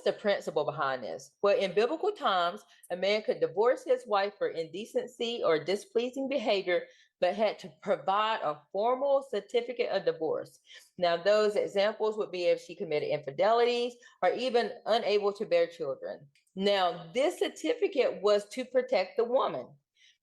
the principle behind this? Well, in biblical times, a man could divorce his wife for indecency or displeasing behavior, but had to provide a formal certificate of divorce. Now, those examples would be if she committed infidelities or even unable to bear children. Now, this certificate was to protect the woman,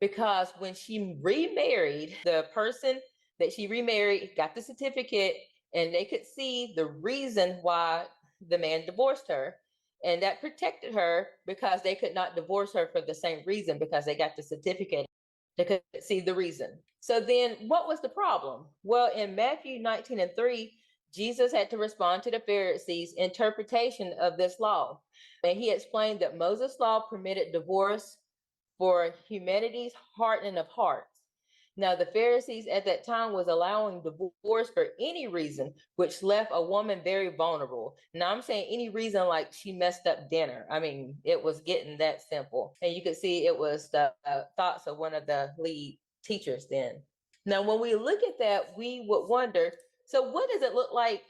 because when she remarried, the person that she remarried got the certificate, and they could see the reason why the man divorced her. And that protected her because they could not divorce her for the same reason, because they got the certificate. They could see the reason. So then what was the problem? Well, in Matthew 19:3, Jesus had to respond to the Pharisees' interpretation of this law. And he explained that Moses' law permitted divorce for humanity's hardening of hearts. Now, the Pharisees at that time was allowing divorce for any reason, which left a woman very vulnerable. Now, I'm saying any reason like she messed up dinner. I mean, it was getting that simple. And you could see it was the thoughts of one of the lead teachers then. Now, when we look at that, we would wonder, so what does it look like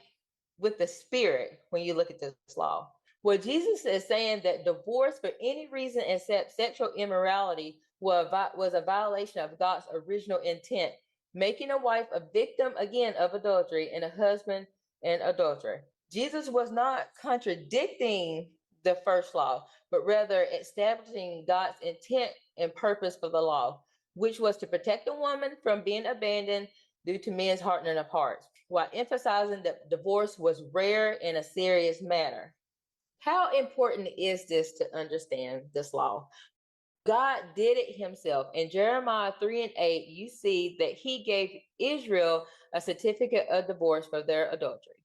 with the spirit when you look at this law? Well, Jesus is saying that divorce for any reason except sexual immorality was a violation of God's original intent, making a wife a victim again of adultery and a husband an adulterer. Jesus was not contradicting the first law, but rather establishing God's intent and purpose for the law, which was to protect the woman from being abandoned due to men's hardening of hearts, while emphasizing that divorce was rare and a serious matter. How important is this to understand this law? God did it himself. In Jeremiah 3:8, you see that he gave Israel a certificate of divorce for their adultery.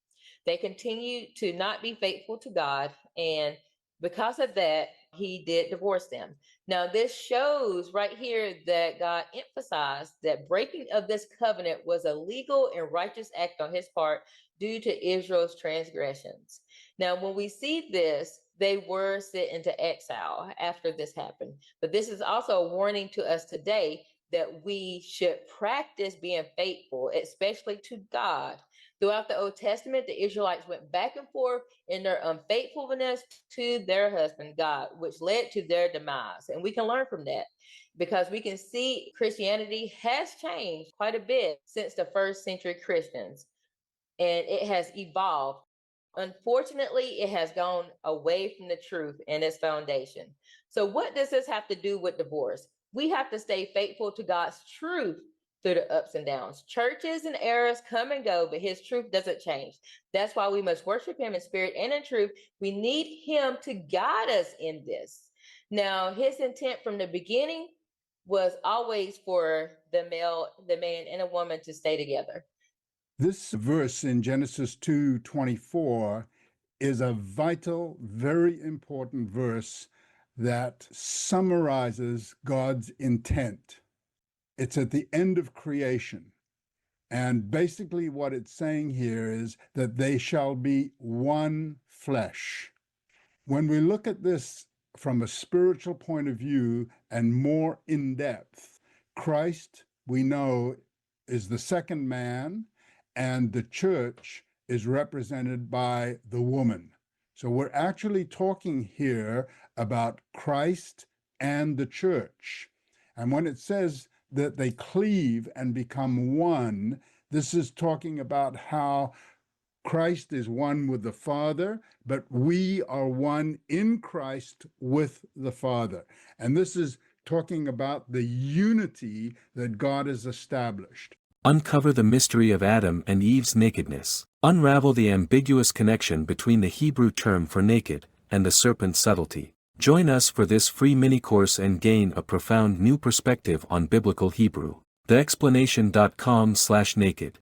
They continued to not be faithful to God, and because of that, he did divorce them. Now, this shows right here that God emphasized that breaking of this covenant was a legal and righteous act on his part due to Israel's transgressions. Now, when we see this, they were sent into exile after this happened. But this is also a warning to us today that we should practice being faithful, especially to God. Throughout the Old Testament, the Israelites went back and forth in their unfaithfulness to their husband, God, which led to their demise. And we can learn from that, because we can see Christianity has changed quite a bit since the first century Christians, and it has evolved. Unfortunately, it has gone away from the truth and its foundation. So what does this have to do with divorce? We have to stay faithful to God's truth through the ups and downs. Churches and eras come and go, but his truth doesn't change. That's why we must worship him in spirit and in truth. We need him to guide us in this. Now, his intent from the beginning was always for the man and a woman to stay together. This verse in Genesis 2:24 is a vital, very important verse that summarizes God's intent. It's at the end of creation. And basically what it's saying here is that they shall be one flesh. When we look at this from a spiritual point of view and more in depth, Christ, we know, is the second man, and the church is represented by the woman. So we're actually talking here about Christ and the church. And when it says that they cleave and become one, this is talking about how Christ is one with the Father, but we are one in Christ with the Father. And this is talking about the unity that God has established. Uncover the mystery of Adam and Eve's nakedness. Unravel the ambiguous connection between the Hebrew term for naked and the serpent's subtlety. Join us for this free mini-course and gain a profound new perspective on biblical Hebrew. TheExplanation.com/naked